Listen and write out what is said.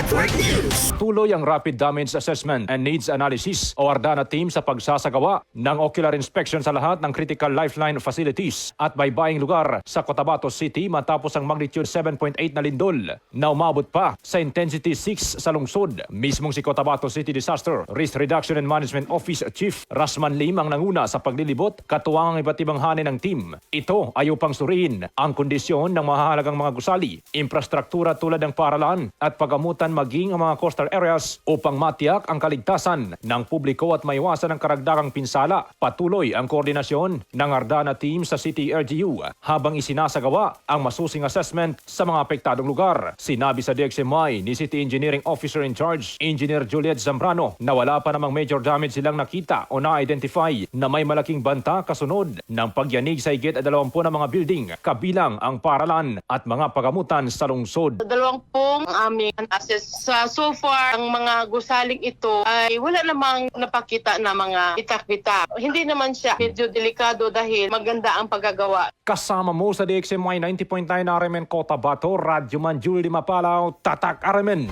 Tuloy ang Rapid Damage Assessment and Needs Analysis o ARDANA team sa pagsasagawa ng ocular inspection sa lahat ng critical lifeline facilities at baybaying lugar sa Cotabato City matapos ang magnitude 7.8 na lindol na umabot pa sa intensity 6 sa lungsod. Mismong si Cotabato City Disaster Risk Reduction and Management Office Chief Rasman Lim ang nanguna sa paglilibot katuwang ang iba't ibang hanin ng team. Ito ay upang suriin ang kondisyon ng mahalagang mga gusali, infrastruktura tulad ng paaralan at pagamutan maging ang mga coastal areas upang matiyak ang kaligtasan ng publiko at maiwasan ang karagdagang pinsala. Patuloy ang koordinasyon ng ARDANA team sa City LGU habang isinasagawa ang masusing assessment sa mga apektadong lugar. Sinabi sa DXMY ni City Engineering Officer in Charge, Engineer Juliet Zambrano, na wala pa namang major damage silang nakita o na-identify na may malaking banta kasunod ng pagyanig sa higit 20 na mga building, kabilang ang paaralan at mga pagamutan sa lungsod. 20 ang aming assess. So far, ang mga gusaling ito ay wala namang napakita na mga itak-bitak. Hindi naman siya medyo delikado dahil maganda ang paggagawa. Kasama mo sa DXMY 90.9 RMN Cotabato, Radyo Man Julie Mapalaw, Tatak RMN.